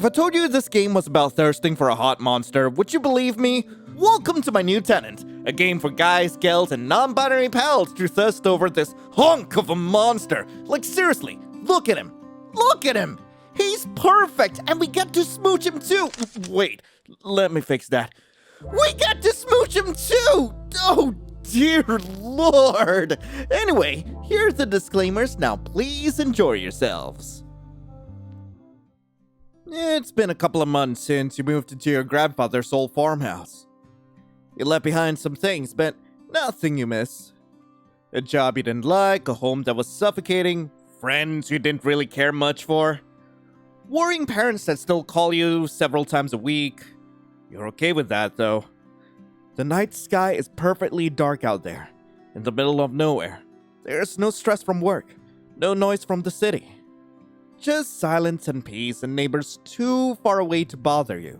I told you this game was about thirsting for a hot monster, would you believe me? Welcome to my new Tenant, a game for guys, gals, and non-binary pals to thirst over this hunk of a monster. Like seriously, look at him. Look at him. He's perfect, and we get to smooch him too. Wait, let me fix that. We get to smooch him too! Oh, dear Lord! Anyway, here's the disclaimers. Now please enjoy yourselves. It's been a couple of months since you moved into your grandfather's old farmhouse. You left behind some things, but nothing you miss. A job you didn't like, a home that was suffocating, friends you didn't really care much for, worrying parents that still call you several times a week. You're okay with that, though. The night sky is perfectly dark out there, in the middle of nowhere. There's no stress from work, no noise from the city. Just silence and peace and neighbors too far away to bother you.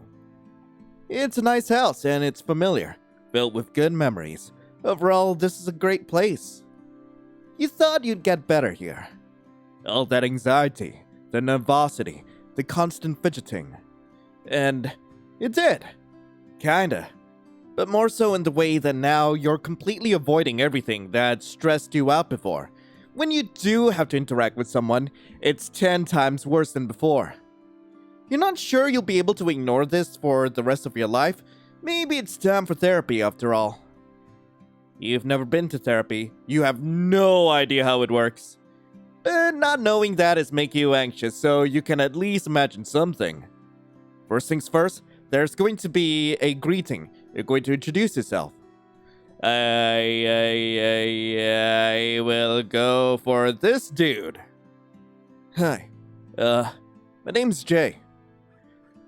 It's a nice house and it's familiar, filled with good memories. Overall, this is a great place. You thought you'd get better here. All that anxiety, the nervosity, the constant fidgeting. And it did. Kinda. But more so in the way that now you're completely avoiding everything that stressed you out before. When you do have to interact with someone, it's 10 times worse than before. You're not sure you'll be able to ignore this for the rest of your life. Maybe it's time for therapy after all. You've never been to therapy. You have no idea how it works. But not knowing that is making you anxious, so you can at least imagine something. First things first, there's going to be a greeting. You're going to introduce yourself. I will go for this dude. Hi. My name's Jay.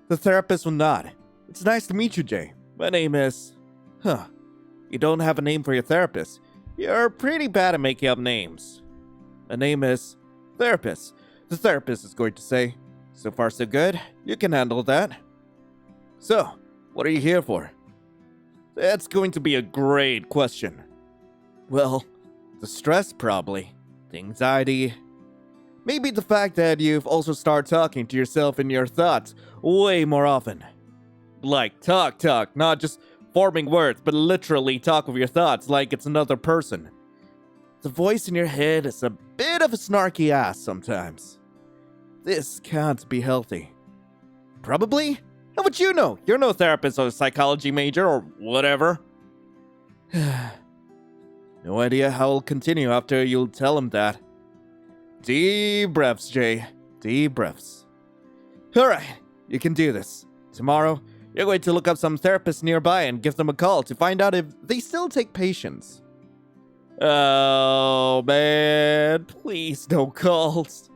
The therapist will nod. It's nice to meet you, Jay. My name is... You don't have a name for your therapist. You're pretty bad at making up names. My name is... Therapist. The therapist is going to say, so far so good. You can handle that. So, what are you here for? That's going to be a great question. Well, the stress probably. The anxiety. Maybe the fact that you've also started talking to yourself in your thoughts way more often. Like talk, not just forming words, but literally talk with your thoughts like it's another person. The voice in your head is a bit of a snarky ass sometimes. This can't be healthy. Probably? How would you know? You're no therapist or psychology major or whatever. No idea how I'll continue after you'll tell him that. Deep breaths, Jay. Deep breaths. Alright, you can do this. Tomorrow, you're going to look up some therapists nearby and give them a call to find out if they still take patients. Oh, man. Please, no calls.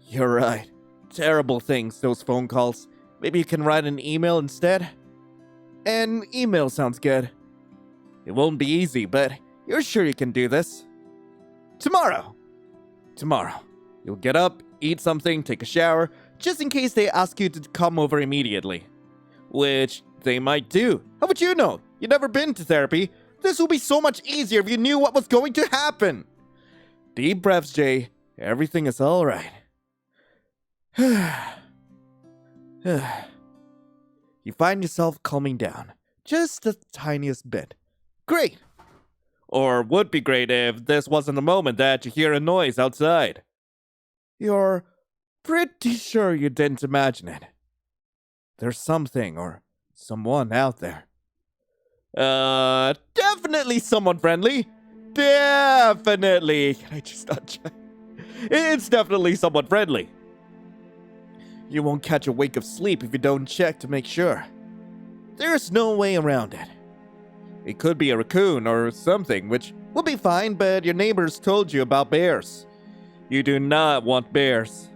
You're right. Terrible things, those phone calls. Maybe you can write an email instead? An email sounds good. It won't be easy, but you're sure you can do this. Tomorrow. You'll get up, eat something, take a shower, just in case they ask you to come over immediately. Which they might do. How would you know? You've never been to therapy. This will be so much easier if you knew what was going to happen. Deep breaths, Jay. Everything is alright. You find yourself calming down. Just the tiniest bit. Great! Or would be great if this wasn't the moment that you hear a noise outside. You're pretty sure you didn't imagine it. There's something or someone out there. Definitely someone friendly. Definitely. Can I just not check? It's definitely someone friendly. You won't catch a wake of sleep if you don't check to make sure. There's no way around it. It could be a raccoon or something, which will be fine, but your neighbors told you about bears. You do not want bears.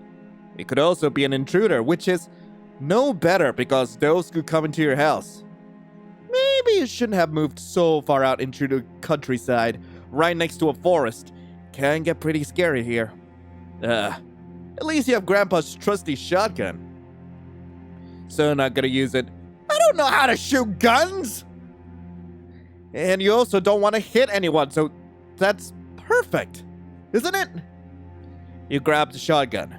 It could also be an intruder, which is no better because those could come into your house. Maybe you shouldn't have moved so far out into the countryside, right next to a forest. Can get pretty scary here. At least you have Grandpa's trusty shotgun. So not gonna use it. I don't know how to shoot guns! And you also don't want to hit anyone, so that's perfect, isn't it? You grab the shotgun,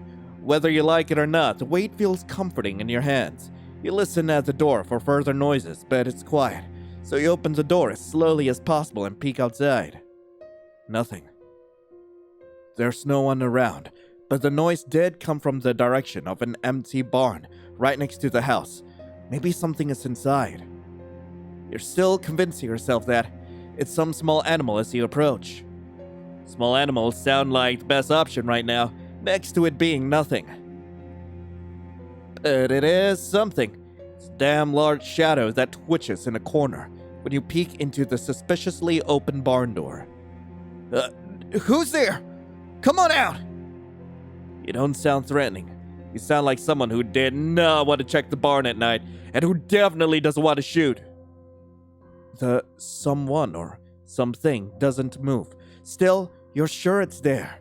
Whether you like it or not, the weight feels comforting in your hands. You listen at the door for further noises, but it's quiet, so you open the door as slowly as possible and peek outside. Nothing. There's no one around, but the noise did come from the direction of an empty barn right next to the house. Maybe something is inside. You're still convincing yourself that it's some small animal as you approach. Small animals sound like the best option right now, next to it being nothing. But it is something. It's a damn large shadow that twitches in a corner when you peek into the suspiciously open barn door. Who's there? Come on out! You don't sound threatening. You sound like someone who did not want to check the barn at night, and who definitely doesn't want to shoot. The someone or something doesn't move. Still, you're sure it's there.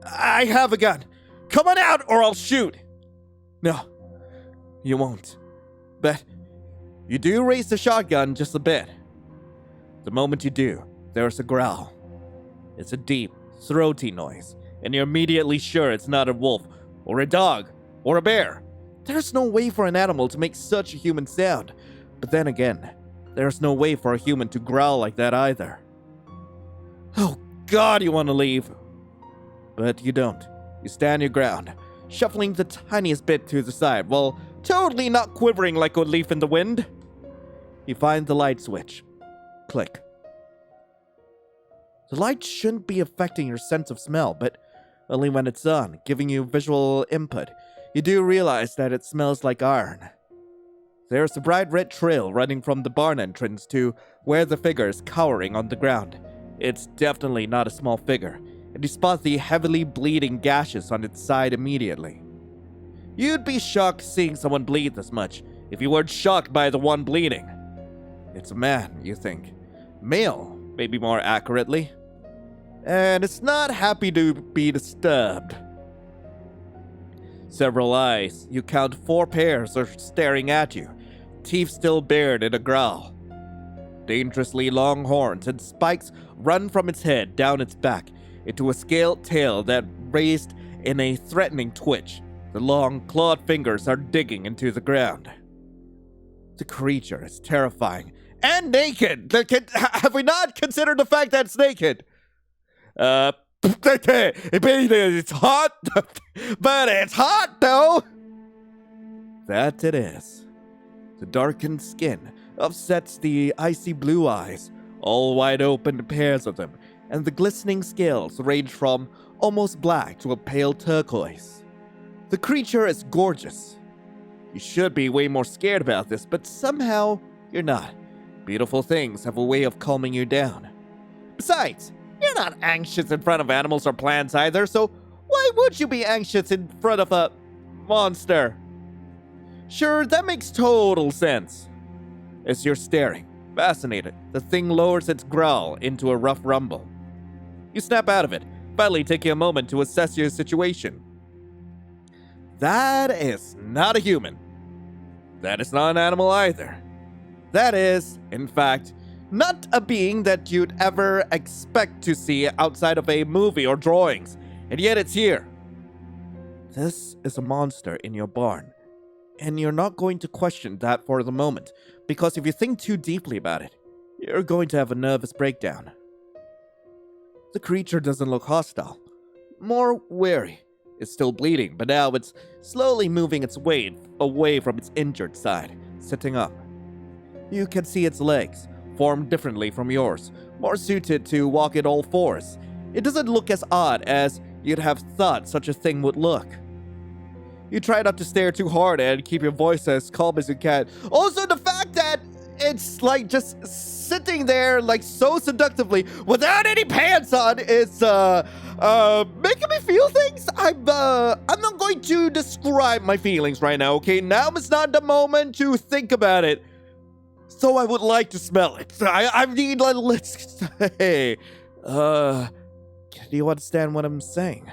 I have a gun. Come on out or I'll shoot. No, you won't. But you do raise the shotgun just a bit. The moment you do, there's a growl. It's a deep, throaty noise, and you're immediately sure it's not a wolf, or a dog, or a bear. There's no way for an animal to make such a human sound. But then again, there's no way for a human to growl like that either. Oh God, you want to leave. But you don't. You stand your ground, shuffling the tiniest bit to the side, while totally not quivering like a leaf in the wind. You find the light switch. Click. The light shouldn't be affecting your sense of smell, but only when it's on, giving you visual input. You do realize that it smells like iron. There's a bright red trail running from the barn entrance to where the figure is cowering on the ground. It's definitely not a small figure, and you spot the heavily bleeding gashes on its side immediately. You'd be shocked seeing someone bleed this much if you weren't shocked by the one bleeding. It's a man, you think. Male, maybe more accurately. And it's not happy to be disturbed. Several eyes, you count 4 pairs, are staring at you, teeth still bared in a growl. Dangerously long horns and spikes run from its head down its back into a scaled tail that raised in a threatening twitch. The long, clawed fingers are digging into the ground. The creature is terrifying and naked. Have we not considered the fact that it's naked? It's hot, but it's hot though. That it is. The darkened skin offsets the icy blue eyes, all wide open pairs of them, and the glistening scales range from almost black to a pale turquoise. The creature is gorgeous. You should be way more scared about this, but somehow you're not. Beautiful things have a way of calming you down. Besides, you're not anxious in front of animals or plants either, so why would you be anxious in front of a monster? Sure, that makes total sense. As you're staring, fascinated, the thing lowers its growl into a rough rumble. You snap out of it, finally taking a moment to assess your situation. That is not a human. That is not an animal either. That is, in fact, not a being that you'd ever expect to see outside of a movie or drawings, and yet it's here. This is a monster in your barn, and you're not going to question that for the moment, because if you think too deeply about it, you're going to have a nervous breakdown. The creature doesn't look hostile, more wary. It's still bleeding, but now it's slowly moving its weight away from its injured side, sitting up. You can see its legs, formed differently from yours, more suited to walk at all fours. It doesn't look as odd as you'd have thought such a thing would look. You try not to stare too hard and keep your voice as calm as you can. Also, the fact that it's like just sitting there like so seductively without any pants on is making me feel things. I'm not going to describe my feelings right now, okay? Now is not the moment to think about it. So I would like to smell it. I mean, let's... Hey, do you understand what I'm saying?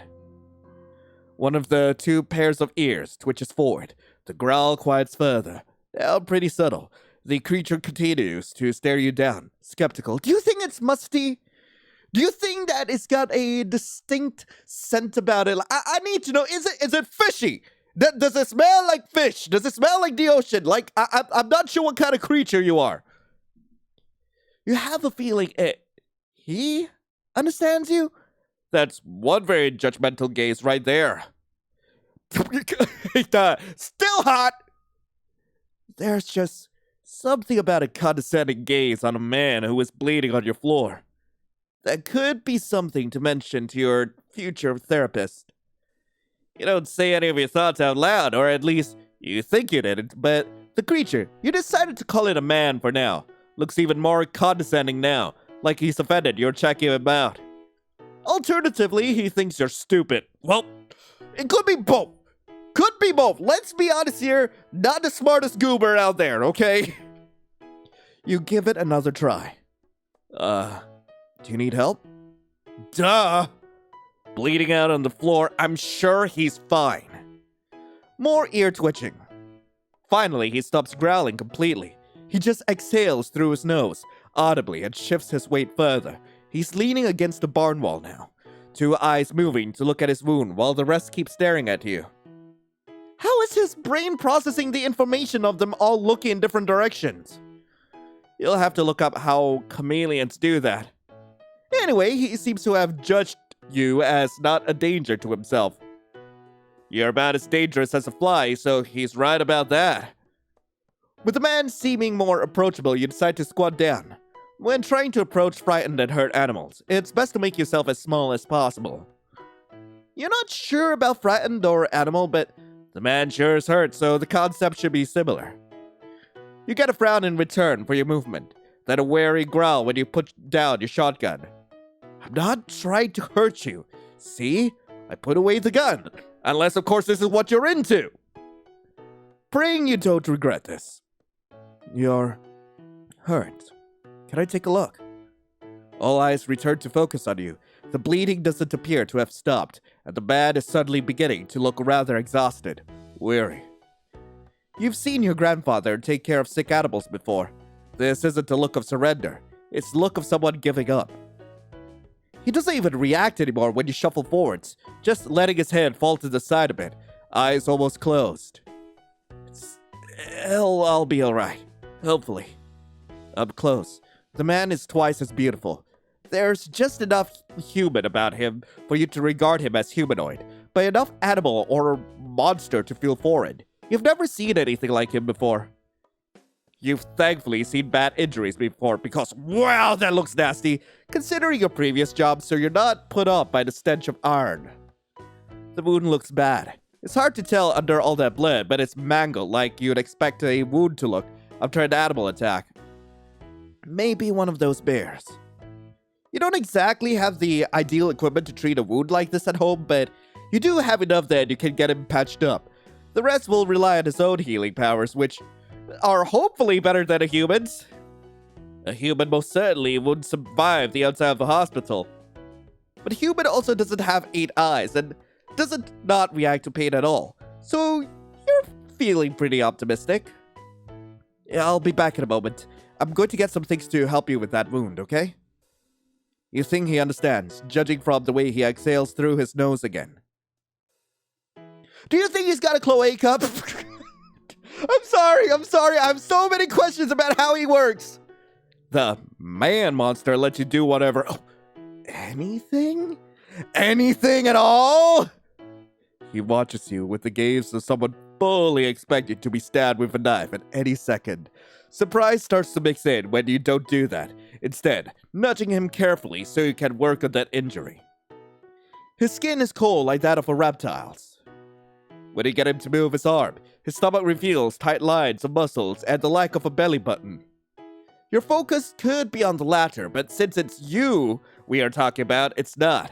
One of the 2 pairs of ears twitches forward. The growl quiets further. Now pretty subtle. The creature continues to stare you down, skeptical. Do you think it's musty? Do you think that it's got a distinct scent about it? Like, I need to know, is it fishy? Does it smell like fish? Does it smell like the ocean? Like, I'm not sure what kind of creature you are. You have a feeling he understands you? That's one very judgmental gaze right there. Still hot! There's just something about a condescending gaze on a man who is bleeding on your floor. That could be something to mention to your future therapist. You don't say any of your thoughts out loud, or at least you think you didn't, but the creature, you decided to call it a man for now, looks even more condescending now, like he's offended you're checking him out. Alternatively, he thinks you're stupid. Well, it could be both. Could be both. Let's be honest here, not the smartest goober out there, okay? You give it another try. Do you need help? Duh! Bleeding out on the floor, I'm sure he's fine. More ear twitching. Finally, he stops growling completely. He just exhales through his nose, audibly, and shifts his weight further. He's leaning against the barn wall now, two eyes moving to look at his wound while the rest keep staring at you. How is his brain processing the information of them all looking in different directions? You'll have to look up how chameleons do that. Anyway, he seems to have judged you as not a danger to himself. You're about as dangerous as a fly, so he's right about that. With the man seeming more approachable, you decide to squat down. When trying to approach frightened and hurt animals, it's best to make yourself as small as possible. You're not sure about frightened or animal, but the man sure is hurt, so the concept should be similar. You get a frown in return for your movement, then a wary growl when you put down your shotgun. I'm not trying to hurt you. See? I put away the gun. Unless, of course, this is what you're into. Praying you don't regret this. You're hurt. Can I take a look? All eyes return to focus on you. The bleeding doesn't appear to have stopped, and the man is suddenly beginning to look rather exhausted, weary. You've seen your grandfather take care of sick animals before. This isn't a look of surrender. It's the look of someone giving up. He doesn't even react anymore when you shuffle forwards, just letting his head fall to the side a bit, eyes almost closed. I'll be alright. Hopefully. Up close, the man is twice as beautiful. There's just enough human about him for you to regard him as humanoid, but enough animal or monster to feel foreign. You've never seen anything like him before. You've thankfully seen bad injuries before because, wow, that looks nasty, considering your previous job, so you're not put off by the stench of iron. The wound looks bad. It's hard to tell under all that blood, but it's mangled like you'd expect a wound to look after an animal attack. Maybe one of those bears. You don't exactly have the ideal equipment to treat a wound like this at home, but you do have enough that you can get him patched up. The rest will rely on his own healing powers, which are hopefully better than a human's. A human most certainly wouldn't survive the outside of the hospital. But a human also doesn't have 8 eyes and doesn't not react to pain at all. So you're feeling pretty optimistic. Yeah, I'll be back in a moment. I'm going to get some things to help you with that wound, okay? You think he understands, judging from the way he exhales through his nose again. Do you think he's got a cloaca? I'm sorry. I have so many questions about how he works. The man monster lets you do whatever. Oh, anything? Anything at all? He watches you with the gaze of someone fully expecting to be stabbed with a knife at any second. Surprise starts to mix in when you don't do that, instead, nudging him carefully so you can work on that injury. His skin is cold like that of a reptile's. When you get him to move his arm, his stomach reveals tight lines of muscles and the lack of a belly button. Your focus could be on the latter, but since it's you we are talking about, it's not.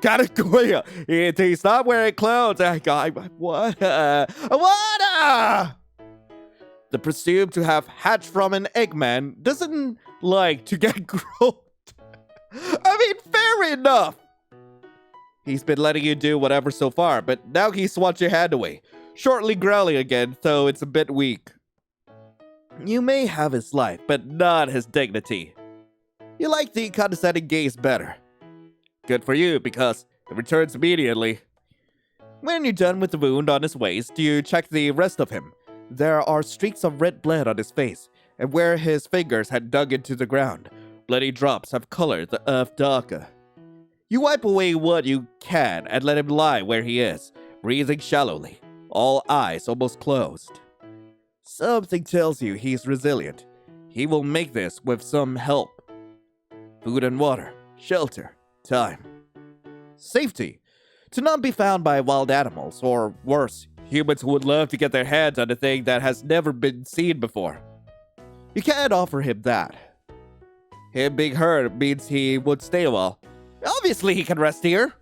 Gotta go. He's not wearing clothes. What? The presumed to have hatched from an Eggman doesn't like to get growth. I mean, fair enough. He's been letting you do whatever so far, but now he swats your hand away, shortly growling again, though it's a bit weak. You may have his life, but not his dignity. You like the condescending gaze better. Good for you, because it returns immediately. When you're done with the wound on his waist, you check the rest of him. There are streaks of red blood on his face, and where his fingers had dug into the ground, bloody drops have colored the earth darker. You wipe away what you can and let him lie where he is, breathing shallowly, all eyes almost closed. Something tells you he's resilient. He will make this with some help. Food and water, shelter, time. Safety. To not be found by wild animals, or worse, humans who would love to get their hands on a thing that has never been seen before. You can't offer him that. Him being hurt means he would stay a while. Obviously he can rest here.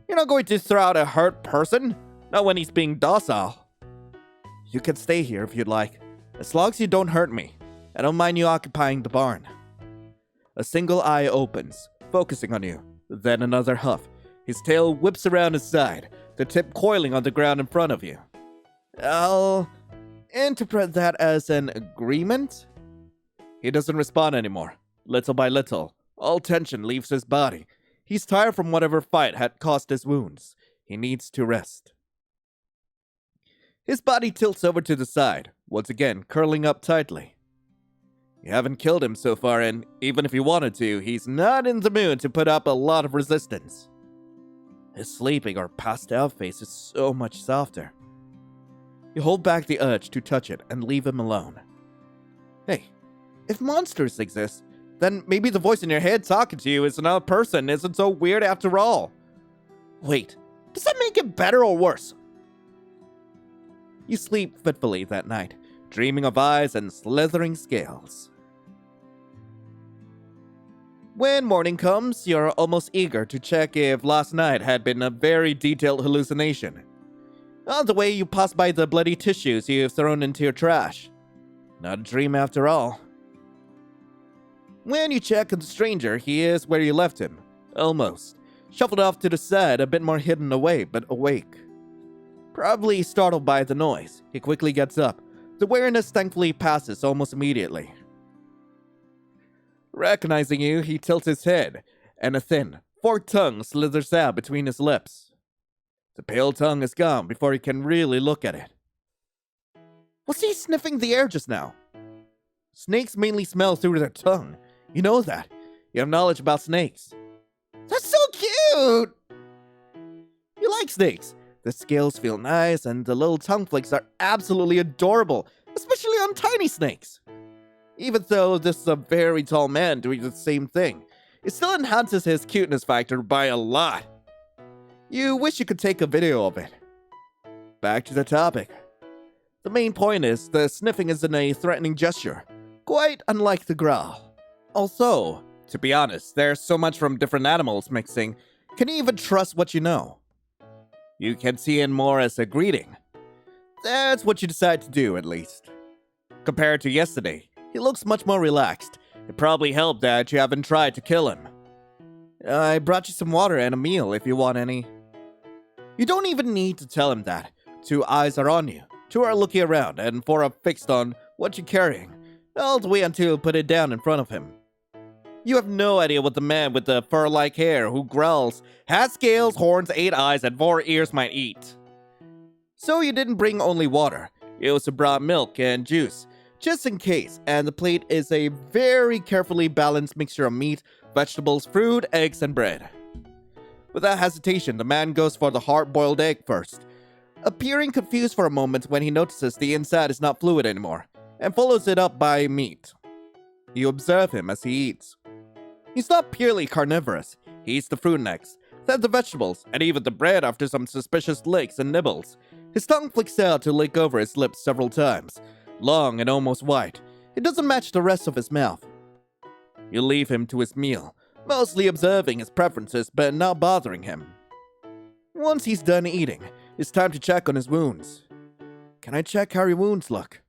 You're not going to throw out a hurt person, not when he's being docile. You can stay here if you'd like, as long as you don't hurt me. I don't mind you occupying the barn. A single eye opens, focusing on you, then another huff. His tail whips around his side, the tip coiling on the ground in front of you. I'll interpret that as an agreement? He doesn't respond anymore. Little by little, all tension leaves his body. He's tired from whatever fight had caused his wounds. He needs to rest. His body tilts over to the side, once again curling up tightly. You haven't killed him so far, and even if you wanted to, he's not in the mood to put up a lot of resistance. His sleeping or passed out face is so much softer. You hold back the urge to touch it and leave him alone. Hey, if monsters exist, then maybe the voice in your head talking to you is another person isn't so weird after all. Wait, does that make it better or worse? You sleep fitfully that night, dreaming of eyes and slithering scales. When morning comes, you're almost eager to check if last night had been a very detailed hallucination. On the way, you pass by the bloody tissues you've thrown into your trash. Not a dream after all. When you check on the stranger, he is where you left him. Almost. Shuffled off to the side, a bit more hidden away, but awake. Probably startled by the noise, he quickly gets up. The awareness thankfully passes almost immediately. Recognizing you, he tilts his head, and a thin, forked tongue slithers out between his lips. The pale tongue is gone before you can really look at it. Was he sniffing the air just now? Snakes mainly smell through their tongue. You know that. You have knowledge about snakes. That's so cute! You like snakes. The scales feel nice, and the little tongue flicks are absolutely adorable, especially on tiny snakes. Even though this is a very tall man doing the same thing, it still enhances his cuteness factor by a lot. You wish you could take a video of it. Back to the topic. The main point is, the sniffing isn't a threatening gesture, quite unlike the growl. Also, to be honest, there's so much from different animals mixing, can you even trust what you know? You can see it more as a greeting. That's what you decide to do, at least. Compared to yesterday, he looks much more relaxed. It probably helped that you haven't tried to kill him. I brought you some water and a meal if you want any. You don't even need to tell him that. 2 eyes are on you. 2 are looking around, and 4 are fixed on what you're carrying. I'll wait until you put it down in front of him. You have no idea what the man with the fur-like hair who growls, has scales, horns, 8 eyes, and 4 ears might eat. So you didn't bring only water. You also brought milk and juice, just in case, and the plate is a very carefully balanced mixture of meat, vegetables, fruit, eggs, and bread. Without hesitation, the man goes for the hard-boiled egg first, appearing confused for a moment when he notices the inside is not fluid anymore, and follows it up by meat. You observe him as he eats. He's not purely carnivorous. He eats the fruit next, then the vegetables, and even the bread after some suspicious licks and nibbles. His tongue flicks out to lick over his lips several times, long and almost white. It doesn't match the rest of his mouth. You leave him to his meal, mostly observing his preferences but not bothering him. Once he's done eating, it's time to check on his wounds. Can I check how your wounds look?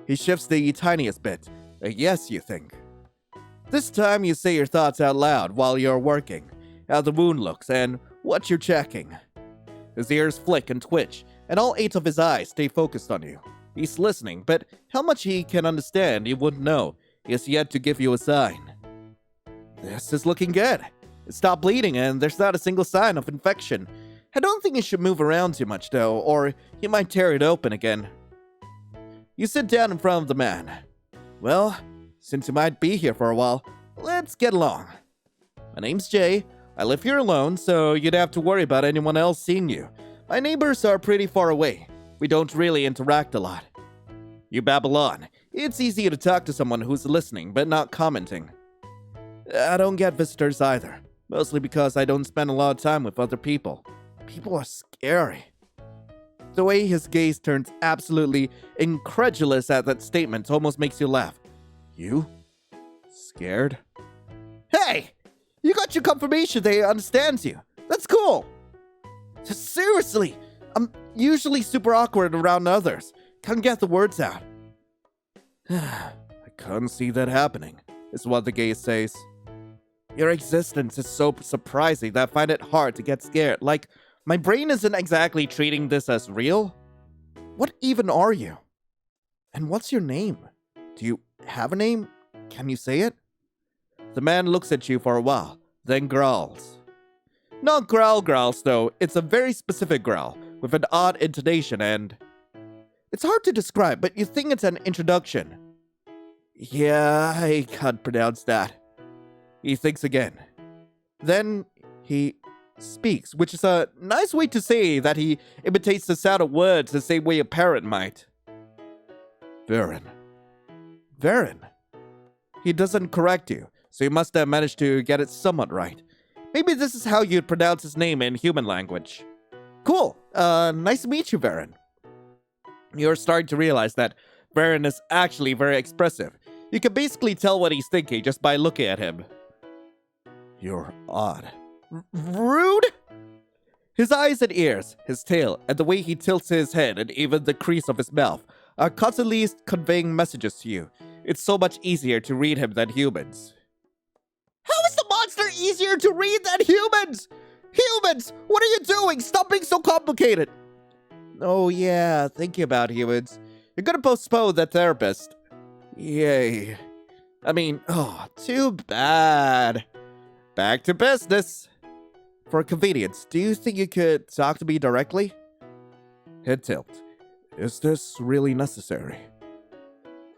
He shifts the tiniest bit. A yes, you think. This time you say your thoughts out loud while you're working, how the wound looks and what you're checking. His ears flick and twitch, and all 8 of his eyes stay focused on you. He's listening, but how much he can understand you wouldn't know. He has yet to give you a sign. This is looking good. It stopped bleeding and there's not a single sign of infection. I don't think you should move around too much though, or you might tear it open again. You sit down in front of the man. Well, since you might be here for a while, let's get along. My name's Jay. I live here alone, so you'd have to worry about anyone else seeing you. My neighbors are pretty far away. We don't really interact a lot. You babble on. It's easy to talk to someone who's listening, but not commenting. I don't get visitors either, mostly because I don't spend a lot of time with other people. People are scary. The way his gaze turns absolutely incredulous at that statement almost makes you laugh. You? Scared? Hey! You got your confirmation that he understands you. That's cool. Seriously, I'm usually super awkward around others. Can't get the words out. I can't see that happening, is what the gaze says. Your existence is so surprising that I find it hard to get scared. Like, my brain isn't exactly treating this as real. What even are you? And what's your name? Do you have a name? Can you say it? The man looks at you for a while, then growls. Not growls though, it's a very specific growl, with an odd intonation and... It's hard to describe, but you think it's an introduction. Yeah, I can't pronounce that. He thinks again. Then he speaks, which is a nice way to say that he imitates the sound of words the same way a parrot might. Varen. Varen. He doesn't correct you, so you must have managed to get it somewhat right. Maybe this is how you'd pronounce his name in human language. Cool. Nice to meet you, Varen. You're starting to realize that Varen is actually very expressive. You can basically tell what he's thinking just by looking at him. You're odd. Rude? His eyes and ears, his tail, and the way he tilts his head and even the crease of his mouth are constantly conveying messages to you. It's so much easier to read him than humans. How is the monster easier to read than humans? Humans! What are you doing? Stop being so complicated! Oh yeah, thinking about humans. You're gonna postpone that therapist. Yay. I mean, too bad. Back to business. For convenience, do you think you could talk to me directly? Head tilt. Is this really necessary?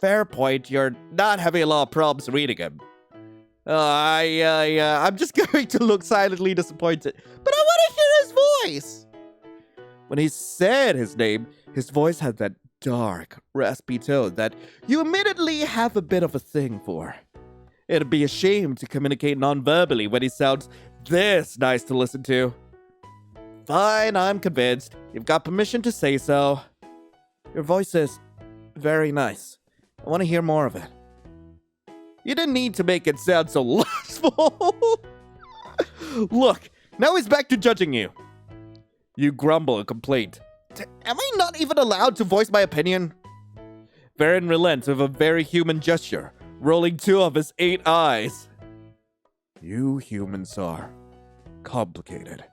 Fair point, you're not having a lot of problems reading him. I'm just going to look silently disappointed. But I want to hear his voice! When he said his name, his voice had that dark, raspy tone that you immediately have a bit of a thing for. It'd be a shame to communicate non-verbally when he sounds this nice to listen to. Fine, I'm convinced. You've got permission to say so. Your voice is very nice. I want to hear more of it. You didn't need to make it sound so lustful. Look, now he's back to judging you. You grumble a complaint. Am I not even allowed to voice my opinion? Varen relents with a very human gesture, rolling 2 of his 8 eyes. You humans are complicated.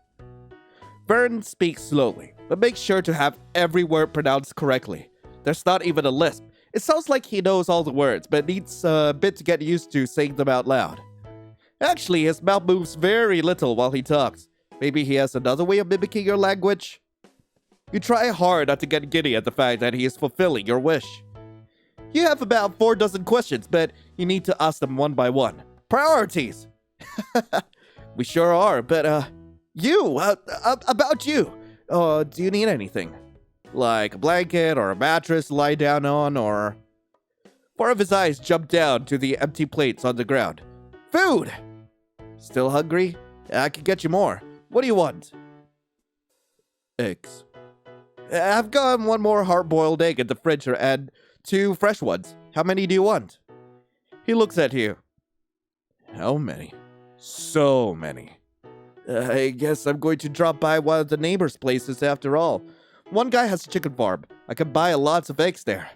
Varen speaks slowly, but makes sure to have every word pronounced correctly. There's not even a lisp. It sounds like he knows all the words, but needs a bit to get used to saying them out loud. Actually, his mouth moves very little while he talks. Maybe he has another way of mimicking your language? You try hard not to get giddy at the fact that he is fulfilling your wish. You have about 4 dozen questions, but you need to ask them one by one. Priorities! We sure are, but, about you. Do you need anything? Like a blanket or a mattress to lie down on, or... 4 of his eyes jump down to the empty plates on the ground. Food! Still hungry? I can get you more. What do you want? Eggs. I've got 1 more hard-boiled egg in the fridge and 2 fresh ones. How many do you want? He looks at you. How many? So many. I guess I'm going to drop by one of the neighbors' places after all. One guy has a chicken farm. I can buy lots of eggs there.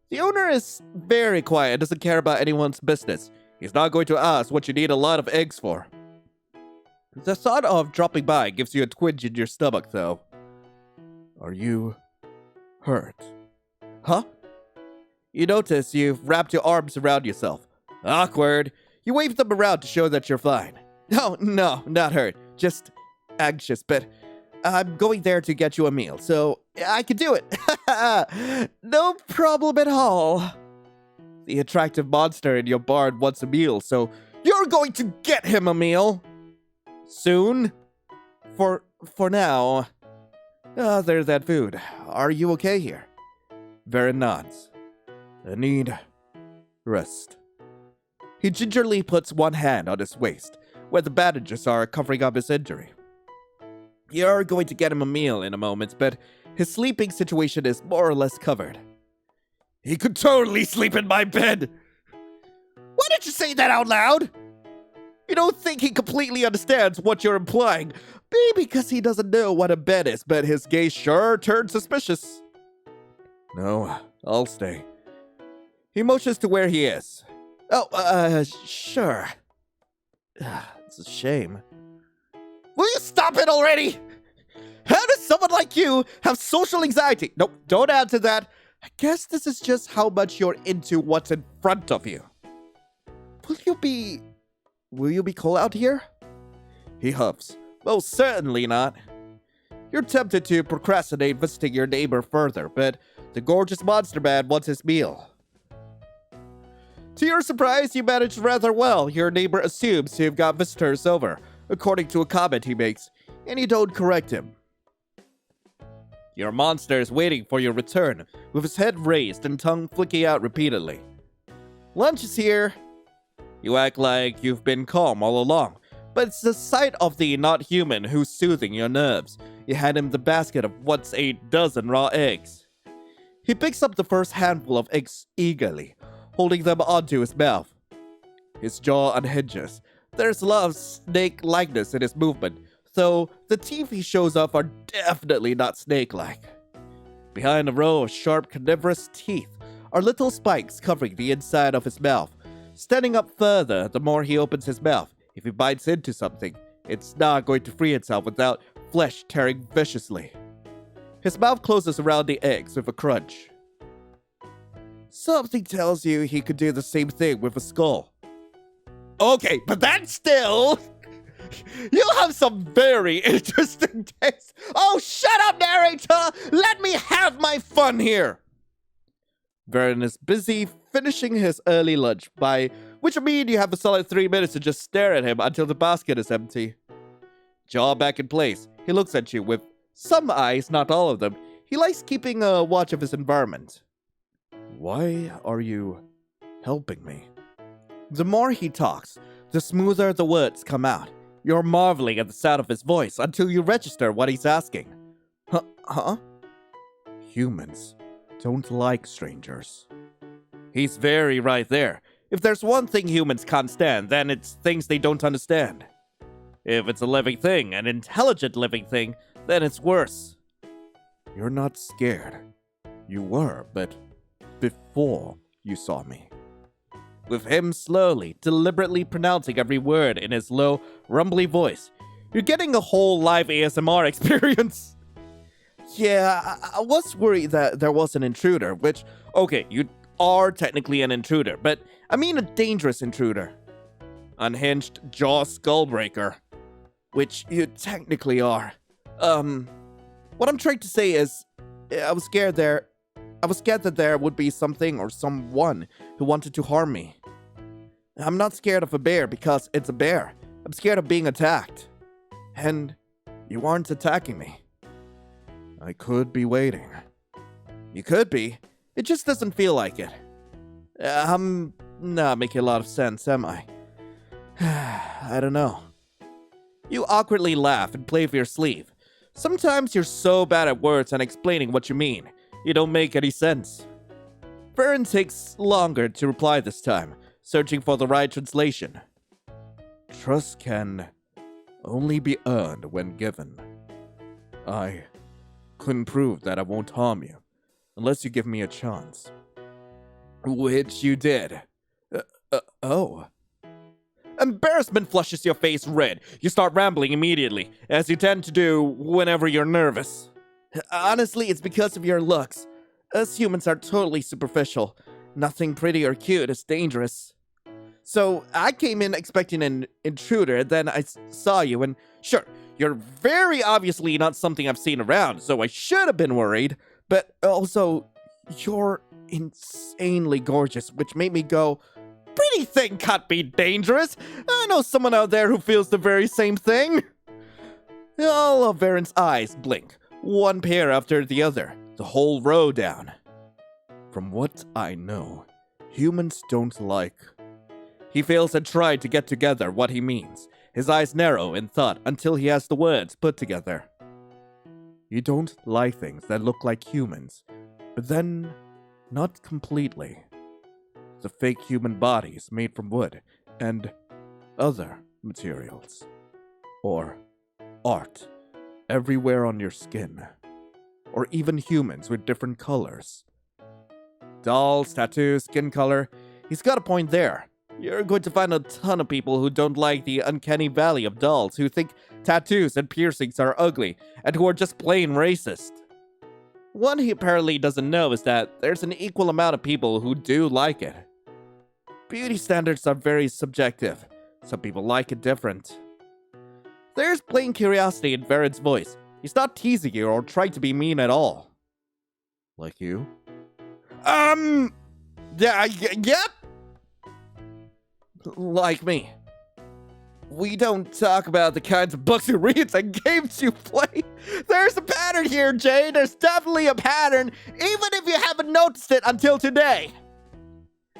The owner is very quiet and doesn't care about anyone's business. He's not going to ask what you need a lot of eggs for. The thought of dropping by gives you a twinge in your stomach, though. Are you hurt? Huh? You notice you've wrapped your arms around yourself. Awkward. You wave them around to show that you're fine. Oh, no, not hurt. Just anxious, but I'm going there to get you a meal, so I can do it. No problem at all. The attractive monster in your barn wants a meal, so you're going to get him a meal. Soon. For now. There's that food. Are you okay here? Varen nods. I need rest. He gingerly puts one hand on his waist, where the bandages are covering up his injury. You're going to get him a meal in a moment, but his sleeping situation is more or less covered. He could totally sleep in my bed! Why did you say that out loud? You don't think he completely understands what you're implying. Maybe because he doesn't know what a bed is, but his gaze sure turned suspicious. No, I'll stay. He motions to where he is. Oh, sure. It's a shame. Will you stop it already? How does someone like you have social anxiety? Nope, don't answer that. I guess this is just how much you're into what's in front of you. Will you be cold out here? He huffs. Most certainly not. You're tempted to procrastinate visiting your neighbor further, but the gorgeous monster man wants his meal. To your surprise, you managed rather well. Your neighbor assumes you've got visitors over, according to a comment he makes, and you don't correct him. Your monster is waiting for your return, with his head raised and tongue flicking out repeatedly. Lunch is here. You act like you've been calm all along, but it's the sight of the not-human who's soothing your nerves. You hand him the basket of what's a dozen raw eggs. He picks up the first handful of eggs eagerly, holding them onto his mouth. His jaw unhinges. There's a lot of snake-likeness in his movement, though the teeth he shows off are definitely not snake-like. Behind a row of sharp, carnivorous teeth are little spikes covering the inside of his mouth. Standing up further, the more he opens his mouth, if he bites into something, it's not going to free itself without flesh tearing viciously. His mouth closes around the eggs with a crunch. Something tells you he could do the same thing with a skull. Okay, but that's still... You have some very interesting taste. Oh, shut up, narrator! Let me have my fun here! Varen is busy finishing his early lunch, by which I mean you have a solid 3 minutes to just stare at him until the basket is empty. Jaw back in place, he looks at you with some eyes, not all of them. He likes keeping a watch of his environment. Why are you helping me? The more he talks, the smoother the words come out. You're marveling at the sound of his voice until you register what he's asking. Huh? Humans don't like strangers. He's very right there. If there's one thing humans can't stand, then it's things they don't understand. If it's a living thing, an intelligent living thing, then it's worse. You're not scared. You were, but before you saw me. With him slowly, deliberately pronouncing every word in his low, rumbly voice, you're getting a whole live ASMR experience. Yeah, I was worried that there was an intruder, which, okay, you are technically an intruder, but I mean a dangerous intruder. Unhinged jaw skullbreaker, which you technically are. What I'm trying to say is, I was scared that there would be something or someone who wanted to harm me. I'm not scared of a bear because it's a bear. I'm scared of being attacked. And you aren't attacking me. I could be waiting. You could be. It just doesn't feel like it. I'm not making a lot of sense, am I? I don't know. You awkwardly laugh and play with your sleeve. Sometimes you're so bad at words and explaining what you mean, you don't make any sense. Varen takes longer to reply this time, searching for the right translation. Trust can only be earned when given. I couldn't prove that I won't harm you, unless you give me a chance. Which you did. Oh. Embarrassment flushes your face red. You start rambling immediately, as you tend to do whenever you're nervous. Honestly, it's because of your looks. Us humans are totally superficial. Nothing pretty or cute is dangerous. So I came in expecting an intruder, then I saw you, and sure, you're very obviously not something I've seen around, so I should have been worried, but also, you're insanely gorgeous, which made me go, pretty thing can't be dangerous. I know someone out there who feels the very same thing. All of Varen's eyes blink, one pair after the other, the whole row down. From what I know, humans don't like. He fails and tries to get together what he means. His eyes narrow in thought until he has the words put together. You don't like things that look like humans, but then, not completely. The fake human bodies made from wood and other materials. Or art everywhere on your skin. Or even humans with different colors. Dolls, tattoos, skin color. He's got a point there. You're going to find a ton of people who don't like the uncanny valley of dolls, who think tattoos and piercings are ugly, and who are just plain racist. One he apparently doesn't know is that there's an equal amount of people who do like it. Beauty standards are very subjective. Some people like it different. There's plain curiosity in Varen's voice. He's not teasing you or trying to be mean at all. Like you? Yep. Like me. We don't talk about the kinds of books you read and games you play. There's a pattern here, Jay. There's definitely a pattern, even if you haven't noticed it until today.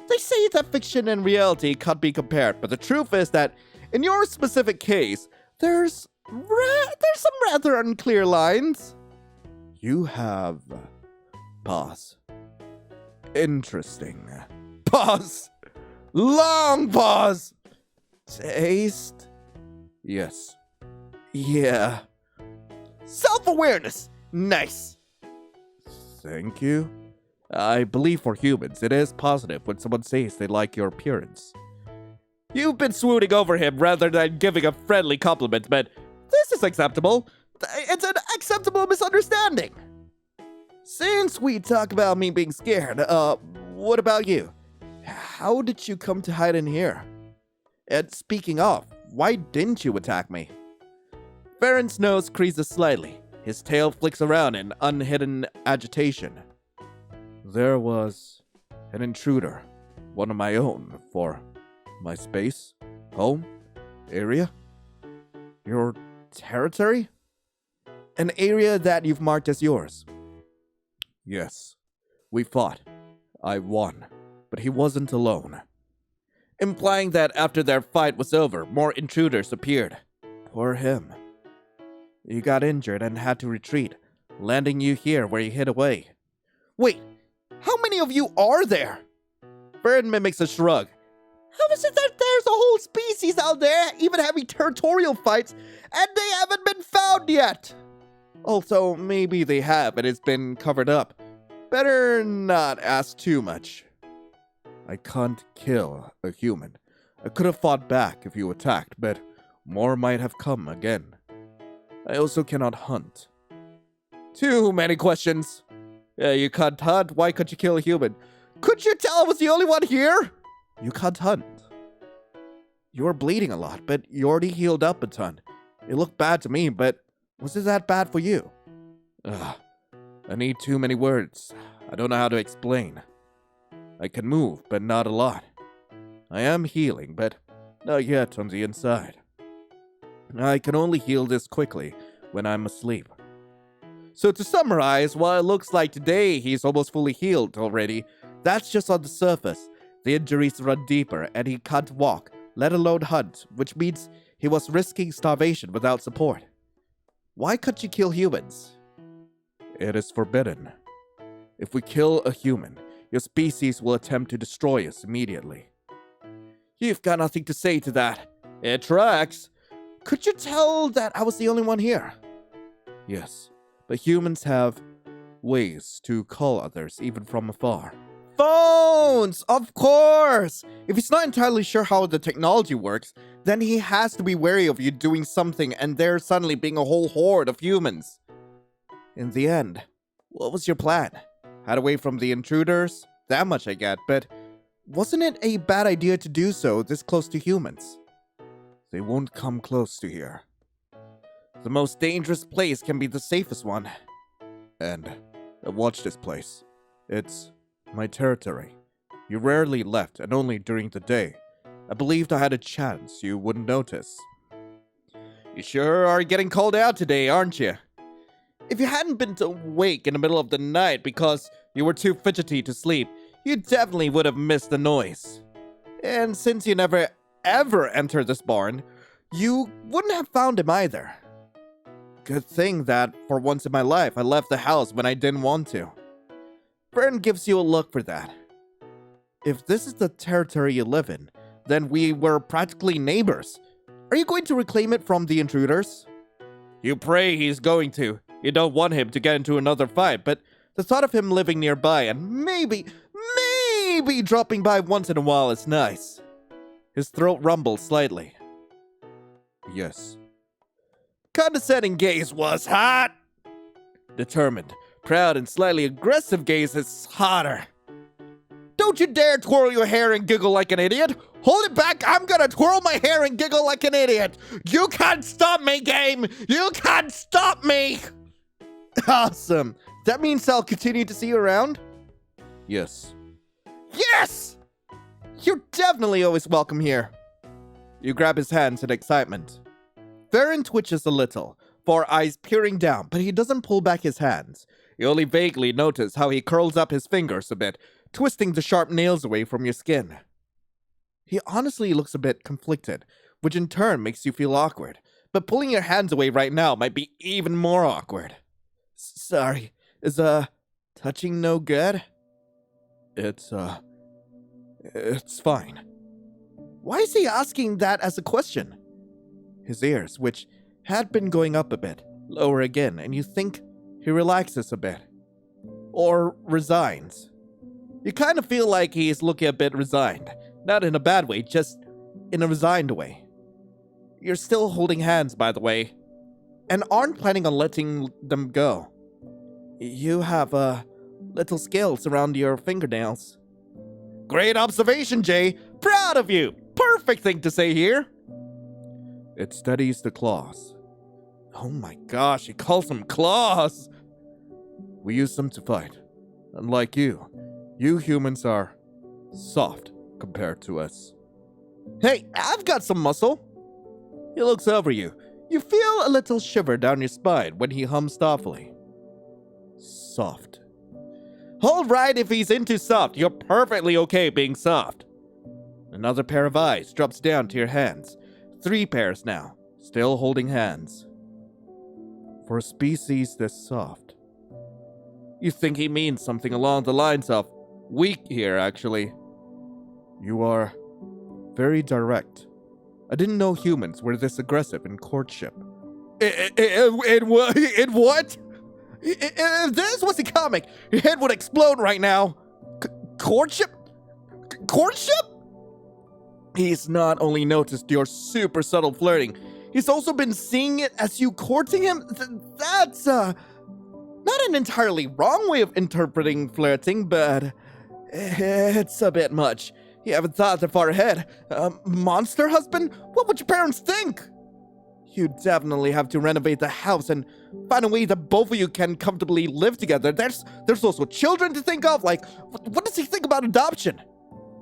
They say that fiction and reality can't be compared, but the truth is that, in your specific case, there's some rather unclear lines. You have... Pause. Interesting. Pause. Long pause. Taste? Yes. Yeah. Self-awareness. Nice. Thank you. I believe for humans, it is positive when someone says they like your appearance. You've been swooning over him rather than giving a friendly compliment, but this is acceptable. It's an acceptable misunderstanding. Since we talk about me being scared, what about you? How did you come to hide in here? And speaking of, why didn't you attack me? Varen's nose creases slightly. His tail flicks around in unhidden agitation. There was an intruder, one of my own, for my space, home, area, your territory? An area that you've marked as yours. Yes, we fought. I won, but he wasn't alone. Implying that after their fight was over, more intruders appeared. Poor him. You got injured and had to retreat, landing you here where you hid away. Wait, how many of you are there? Varen mimics a shrug. How is it that there's a whole species out there, even having territorial fights, and they haven't been found yet? Also, maybe they have, and it's been covered up. Better not ask too much. I can't kill a human. I could have fought back if you attacked, but more might have come again. I also cannot hunt. Too many questions. You can't hunt? Why couldn't you kill a human? Could you tell I was the only one here? You can't hunt. You're bleeding a lot, but you already healed up a ton. It looked bad to me, but was it that bad for you? Ugh. I need too many words. I don't know how to explain. I can move, but not a lot. I am healing, but not yet on the inside. I can only heal this quickly when I'm asleep. So to summarize, while it looks like today he's almost fully healed already, that's just on the surface. The injuries run deeper and he can't walk, let alone hunt, which means he was risking starvation without support. Why can't you kill humans? It is forbidden. If we kill a human, your species will attempt to destroy us immediately. You've got nothing to say to that. It tracks. Could you tell that I was the only one here? Yes, but humans have ways to call others even from afar. Phones! Of course! If he's not entirely sure how the technology works, then he has to be wary of you doing something and there suddenly being a whole horde of humans. In the end, what was your plan? Hide away from the intruders? That much I get, but Wasn't it a bad idea to do so this close to humans? They won't come close to here. The most dangerous place can be the safest one. And watch this place. It's my territory. You rarely left, and only during the day. I believed I had a chance you wouldn't notice. You sure are getting called out today, aren't you? If you hadn't been awake in the middle of the night because you were too fidgety to sleep, you definitely would have missed the noise. And since you never ever entered this barn, you wouldn't have found him either. Good thing that, for once in my life, I left the house when I didn't want to. Vern gives you a look for that. If this is the territory you live in, then we were practically neighbors. Are you going to reclaim it from the intruders? You pray he's going to. You don't want him to get into another fight, but the thought of him living nearby and maybe dropping by once in a while is nice. His throat rumbles slightly. Yes. Condescending gaze was hot. Determined, proud, and slightly aggressive gaze is hotter. Don't you dare twirl your hair and giggle like an idiot. Hold it back, I'm gonna twirl my hair and giggle like an idiot. You can't stop me, game. You can't stop me. Awesome. That means I'll continue to see you around? Yes. Yes! You're definitely always welcome here. You grab his hands in excitement. Varen twitches a little, 4 eyes peering down, but he doesn't pull back his hands. You only vaguely notice how he curls up his fingers a bit, twisting the sharp nails away from your skin. He honestly looks a bit conflicted, which in turn makes you feel awkward. But pulling your hands away right now might be even more awkward. Sorry, is, touching no good? It's fine. Why is he asking that as a question? His ears, which had been going up a bit, lower again, and you think he relaxes a bit. Or resigns. You kind of feel like he's looking a bit resigned. Not in a bad way, just in a resigned way. You're still holding hands, by the way, and aren't planning on letting them go. You have, little scales around your fingernails. Great observation, Jay. Proud of you. Perfect thing to say here. It steadies the claws. Oh my gosh, he calls them claws. We use them to fight. Unlike you humans are soft compared to us. Hey, I've got some muscle. He looks over you. You feel a little shiver down your spine when he hums thoughtfully. Soft. All right, if he's into soft, you're perfectly okay being soft. Another pair of eyes drops down to your hands. 3 pairs now, still holding hands. For a species this soft. You think he means something along the lines of weak here, actually. You are very direct. I didn't know humans were this aggressive in courtship. In what? If this was a comic, your head would explode right now. Courtship? Courtship? He's not only noticed your super subtle flirting, he's also been seeing it as you courting him. That's, not an entirely wrong way of interpreting flirting, but it's a bit much. You haven't thought that far ahead. Monster husband? What would your parents think? You definitely have to renovate the house and find a way that both of you can comfortably live together. There's also children to think of. Like, what does he think about adoption?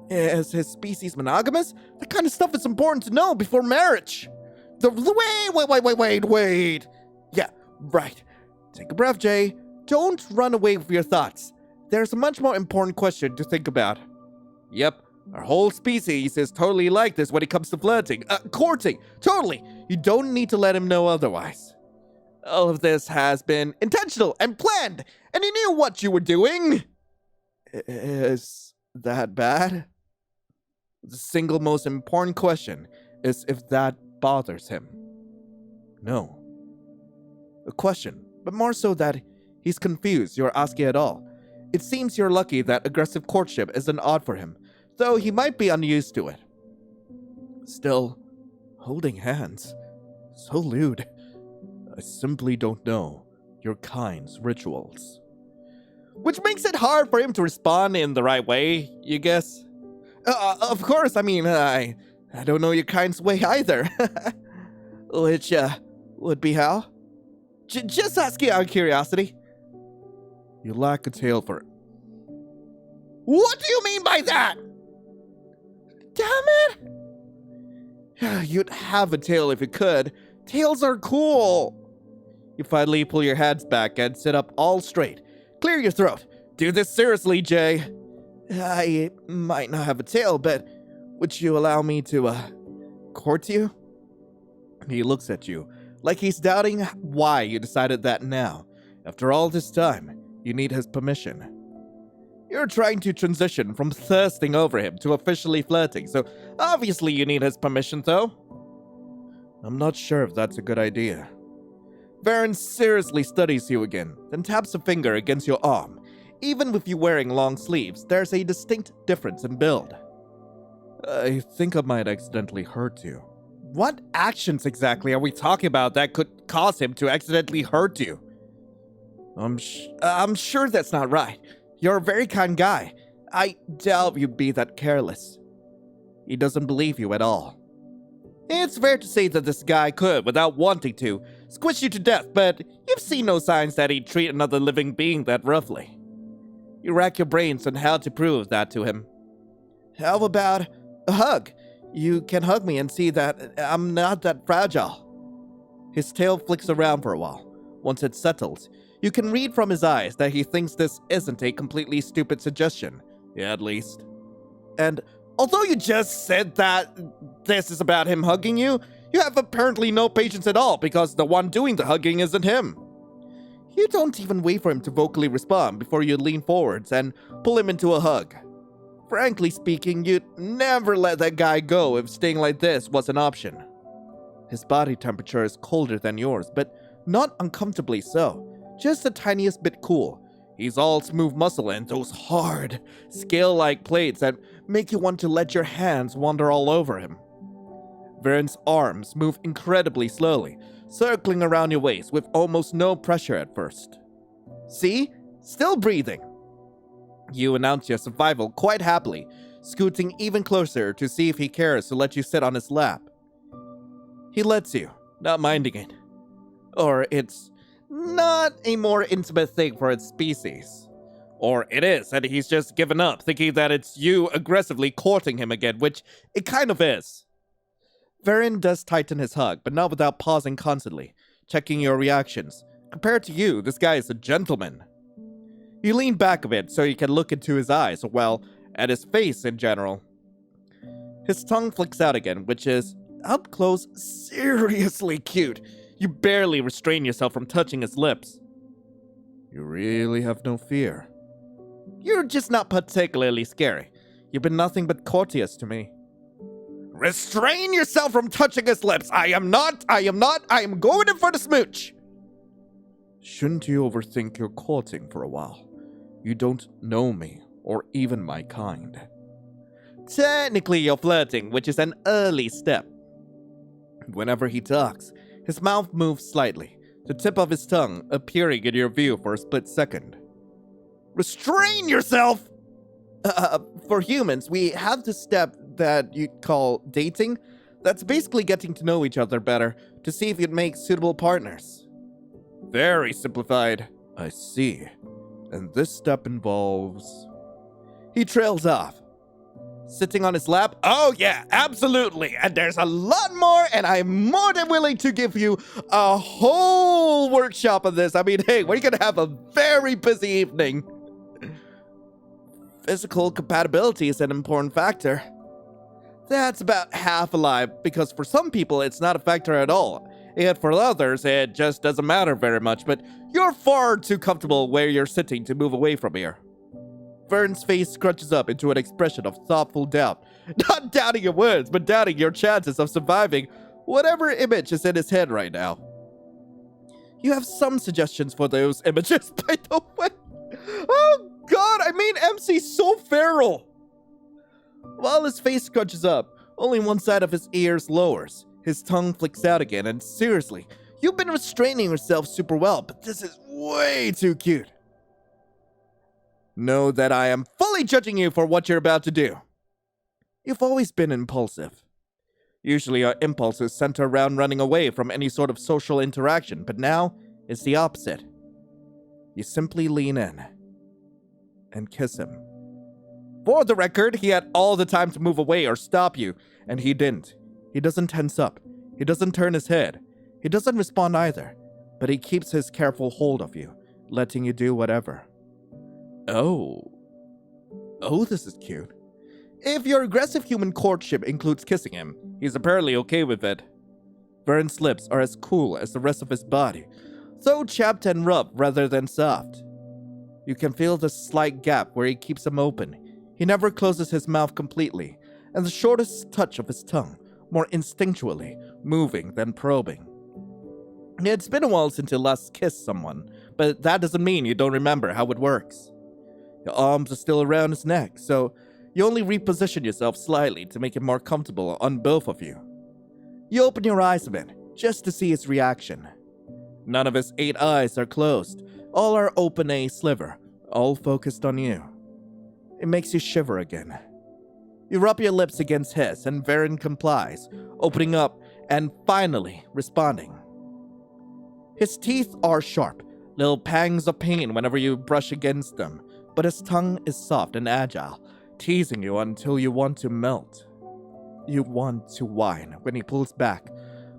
Is his species monogamous? That kind of stuff is important to know before marriage. Wait. Yeah, right. Take a breath, Jay. Don't run away with your thoughts. There's a much more important question to think about. Yep, our whole species is totally like this when it comes to flirting. Courting. Totally. You don't need to let him know otherwise. All of this has been intentional and planned, and he knew what you were doing. Is that bad? The single most important question is if that bothers him. No. A question, but more so that he's confused you're asking at all. It seems you're lucky that aggressive courtship isn't odd for him, though he might be unused to it. Still, holding hands. So lewd. I simply don't know your kind's rituals. Which makes it hard for him to respond in the right way, you guess? Of course, I mean, I don't know your kind's way either. Which, would be how? Just asking out of curiosity. You lack a tail for it. What do you mean by that? Damn it! You'd have a tail if you could. Tails are cool. You finally pull your hands back and sit up all straight. Clear your throat. Do this seriously, Jay. I might not have a tail, but would you allow me to, court you? He looks at you, like he's doubting why you decided that now. After all this time, you need his permission. You're trying to transition from thirsting over him to officially flirting, so obviously you need his permission, though. I'm not sure if that's a good idea. Varen seriously studies you again, then taps a finger against your arm. Even with you wearing long sleeves, there's a distinct difference in build. I think I might accidentally hurt you. What actions exactly are we talking about that could cause him to accidentally hurt you? I'm sure that's not right. You're a very kind guy. I doubt you'd be that careless. He doesn't believe you at all. It's fair to say that this guy could, without wanting to, squish you to death, but you've seen no signs that he'd treat another living being that roughly. You rack your brains on how to prove that to him. How about a hug? You can hug me and see that I'm not that fragile. His tail flicks around for a while. Once it settles, you can read from his eyes that he thinks this isn't a completely stupid suggestion. Yeah, at least. And although you just said that this is about him hugging you, you have apparently no patience at all because the one doing the hugging isn't him. You don't even wait for him to vocally respond before you lean forwards and pull him into a hug. Frankly speaking, you'd never let that guy go if staying like this was an option. His body temperature is colder than yours, but not uncomfortably so. Just the tiniest bit cool. He's all smooth muscle and those hard, scale-like plates that make you want to let your hands wander all over him. Varen's arms move incredibly slowly, circling around your waist with almost no pressure at first. See? Still breathing. You announce your survival quite happily, scooting even closer to see if he cares to let you sit on his lap. He lets you, not minding it. Or it's not a more intimate thing for its species. Or it is, and he's just given up, thinking that it's you aggressively courting him again, which it kind of is. Varen does tighten his hug, but not without pausing constantly, checking your reactions. Compared to you, this guy is a gentleman. You lean back a bit so you can look into his eyes, well, at his face in general. His tongue flicks out again, which is, up close, seriously cute. You barely restrain yourself from touching his lips. You really have no fear. You're just not particularly scary. You've been nothing but courteous to me. Restrain yourself from touching his lips! I am going in for the smooch! Shouldn't you overthink your courting for a while? You don't know me, or even my kind. Technically, you're flirting, which is an early step. Whenever he talks, his mouth moves slightly, the tip of his tongue appearing in your view for a split second. Restrain yourself! For humans, we have the step that you'd call dating. That's basically getting to know each other better to see if you'd make suitable partners. Very simplified. I see. And this step involves... He trails off. Sitting on his lap? Oh yeah, absolutely. And there's a lot more, and I'm more than willing to give you a whole workshop of this. I mean, hey, we're gonna have a very busy evening. Physical compatibility is an important factor. That's about half alive, because for some people it's not a factor at all. Yet for others, it just doesn't matter very much, but you're far too comfortable where you're sitting to move away from here. Vern's face scrunches up into an expression of thoughtful doubt. Not doubting your words, but doubting your chances of surviving whatever image is in his head right now. You have some suggestions for those images, by the way. Oh god, I mean MC's so feral. While his face scrunches up, only one side of his ears lowers. His tongue flicks out again, and seriously, you've been restraining yourself super well, but this is way too cute. Know that I am fully judging you for what you're about to do. You've always been impulsive. Usually our impulses center around running away from any sort of social interaction, but now it's the opposite. You simply lean in and kiss him. For the record, he had all the time to move away or stop you, and he didn't. He doesn't tense up. He doesn't turn his head. He doesn't respond either, but he keeps his careful hold of you, letting you do whatever. Oh, this is cute. If your aggressive human courtship includes kissing him, he's apparently okay with it. Vern's lips are as cool as the rest of his body, though chapped and rough rather than soft. You can feel the slight gap where he keeps them open. He never closes his mouth completely, and the shortest touch of his tongue, more instinctually, moving than probing. It's been a while since you last kissed someone, but that doesn't mean you don't remember how it works. Your arms are still around his neck, so you only reposition yourself slightly to make it more comfortable on both of you. You open your eyes a bit, just to see his reaction. None of his 8 eyes are closed. All are open a sliver, all focused on you. It makes you shiver again. You rub your lips against his, and Varen complies, opening up and finally responding. His teeth are sharp, little pangs of pain whenever you brush against them, but his tongue is soft and agile, teasing you until you want to melt. You want to whine when he pulls back,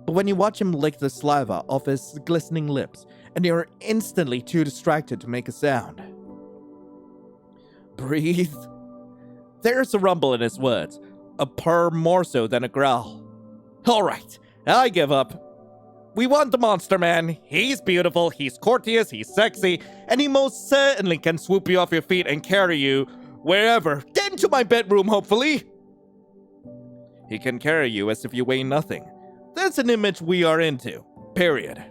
but when you watch him lick the saliva off his glistening lips, and you're instantly too distracted to make a sound. Breathe. There's a rumble in his words, a purr more so than a growl. All right, I give up. We want the monster man. He's beautiful, he's courteous, he's sexy, and he most certainly can swoop you off your feet and carry you wherever. Get into my bedroom, hopefully. He can carry you as if you weigh nothing. That's an image we are into. Period.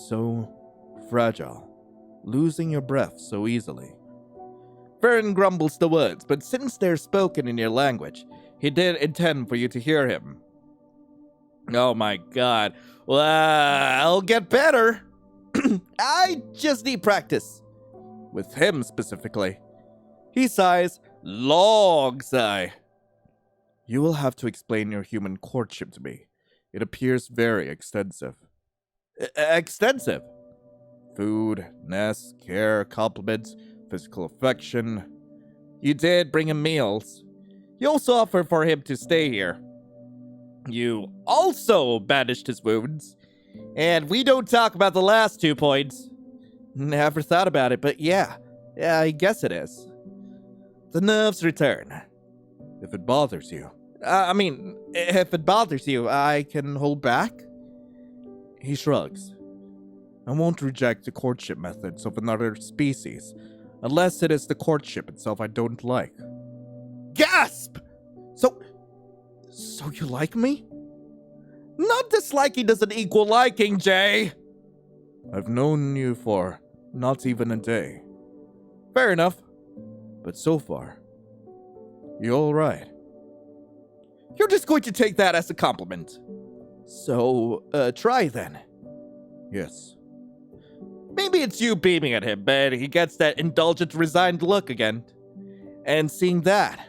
So fragile, losing your breath so easily. Varen grumbles the words, but since they're spoken in your language, he did intend for you to hear him. Oh my god. Well, I'll get better. I just need practice. With him specifically. He sighs, long sigh. You will have to explain your human courtship to me. It appears very extensive. Extensive? Food, nest, care, compliments, physical affection. You did bring him meals. You also offered for him to stay here. You also bandaged his wounds. And we don't talk about the last 2 points. Never thought about it, but yeah, I guess it is. The nerves return. If it bothers you. If it bothers you, I can hold back? He shrugs. I won't reject the courtship methods of another species, unless it is the courtship itself I don't like. Gasp! So you like me? Not disliking doesn't equal liking, Jay! I've known you for not even a day. Fair enough. But so far, you're alright. You're just going to take that as a compliment. So, try then. Yes. Maybe it's you beaming at him, but he gets that indulgent, resigned look again. And seeing that,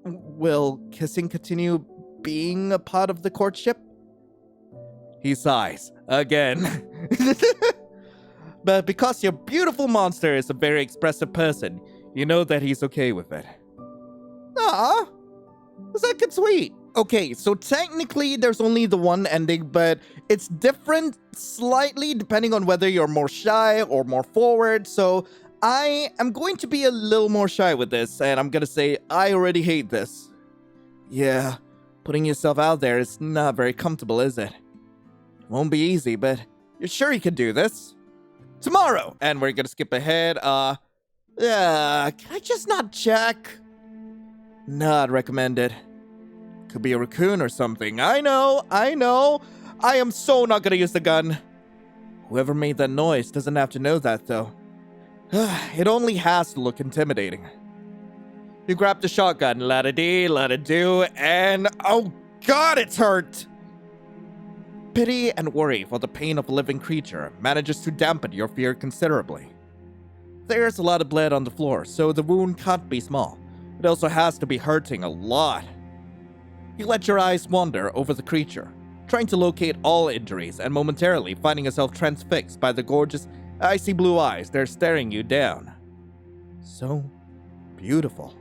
will kissing continue being a part of the courtship? He sighs again. But because your beautiful monster is a very expressive person, you know that he's okay with it. Aw, that gets sweet. Okay, so technically there's only the one ending, but it's different slightly depending on whether you're more shy or more forward. So I am going to be a little more shy with this, and I'm gonna say I already hate this. Yeah, putting yourself out there is not very comfortable, is it? Won't be easy, but you're sure you can do this? Tomorrow! And we're gonna skip ahead, can I just not check? Not recommended. Could be a raccoon or something. I know. I am so not gonna use the gun. Whoever made that noise doesn't have to know that, though. It only has to look intimidating. You grab the shotgun, la-da-dee, la-da-do, and oh god, it's hurt! Pity and worry for the pain of a living creature manages to dampen your fear considerably. There's a lot of blood on the floor, so the wound can't be small. It also has to be hurting a lot. You let your eyes wander over the creature, trying to locate all injuries and momentarily finding yourself transfixed by the gorgeous, icy blue eyes that are staring you down. So beautiful.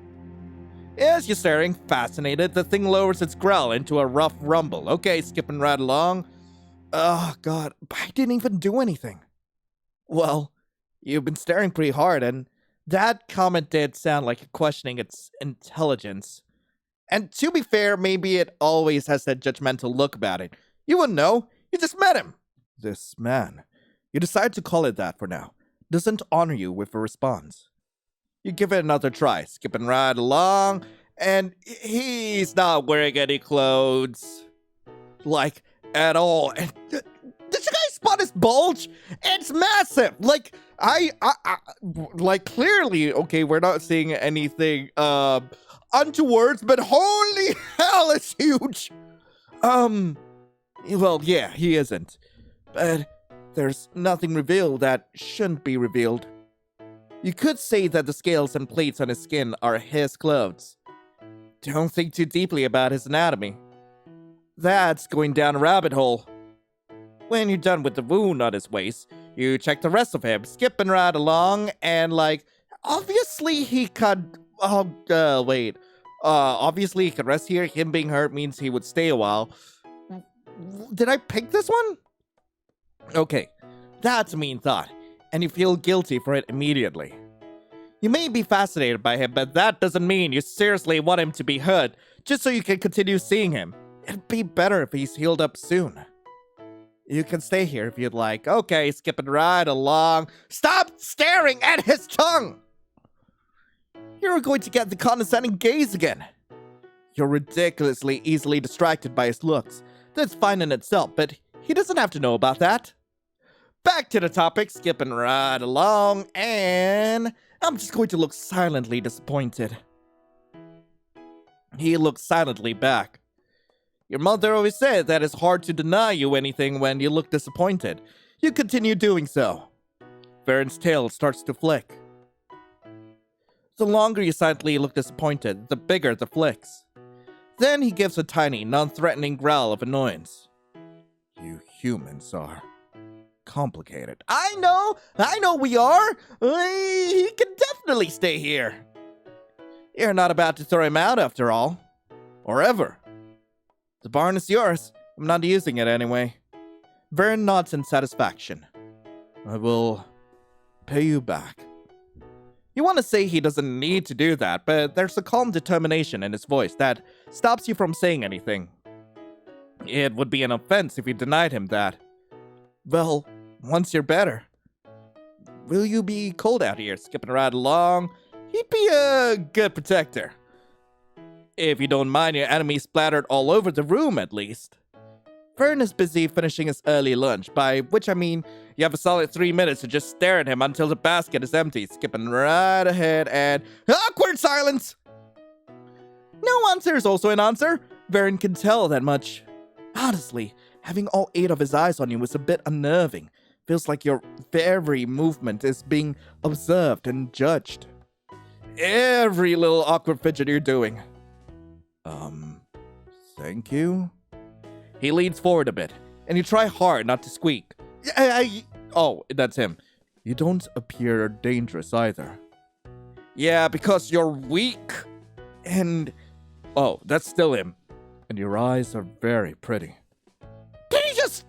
As you're staring, fascinated, the thing lowers its growl into a rough rumble. Okay, skipping right along. Oh, God, I didn't even do anything. Well, you've been staring pretty hard, and that comment did sound like you're questioning its intelligence. And to be fair, maybe it always has that judgmental look about it. You wouldn't know. You just met him. This man, you decide to call it that for now, doesn't honor you with a response. You give it another try, skipping right along, and he's not wearing any clothes. Like, at all. And did you guys spot his bulge? It's massive. Like, like, clearly, okay, we're not seeing anything, untowards, but holy hell, it's huge. Well, yeah, he isn't. But there's nothing revealed that shouldn't be revealed. You could say that the scales and plates on his skin are his clothes. Don't think too deeply about his anatomy. That's going down a rabbit hole. When you're done with the wound on his waist, you check the rest of him, skipping right along, and obviously he could, obviously he could rest here. Him being hurt means he would stay a while. Did I pick this one? Okay, that's a mean thought, and you feel guilty for it immediately. You may be fascinated by him, but that doesn't mean you seriously want him to be hurt, just so you can continue seeing him. It'd be better if he's healed up soon. You can stay here if you'd like. Okay, skipping right along. Stop staring at his tongue! You're going to get the condescending gaze again. You're ridiculously easily distracted by his looks. That's fine in itself, but he doesn't have to know about that. Back to the topic, skipping right along, and I'm just going to look silently disappointed. He looks silently back. Your mother always said that it's hard to deny you anything when you look disappointed. You continue doing so. Vern's tail starts to flick. The longer you silently look disappointed, the bigger the flicks. Then he gives a tiny, non-threatening growl of annoyance. You humans are complicated. I know we are. He can definitely stay here. You're not about to throw him out after all. Or ever. The barn is yours. I'm not using it anyway. Vern nods in satisfaction. I will pay you back. You want to say he doesn't need to do that, but there's a calm determination in his voice that stops you from saying anything. It would be an offense if you denied him that. Well, once you're better. Will you be cold out here, skipping right along? He'd be a good protector. If you don't mind your enemies splattered all over the room, at least. Vern is busy finishing his early lunch, by which I mean you have a solid 3 minutes to just stare at him until the basket is empty, skipping right ahead and awkward silence! No answer is also an answer. Vern can tell that much. Honestly, having all 8 of his eyes on you is a bit unnerving. Feels like your every movement is being observed and judged. Every little awkward fidget you're doing. Thank you? He leans forward a bit, and you try hard not to squeak. Oh, that's him. You don't appear dangerous either. Yeah, because you're weak. And... oh, that's still him. And your eyes are very pretty. Did he just...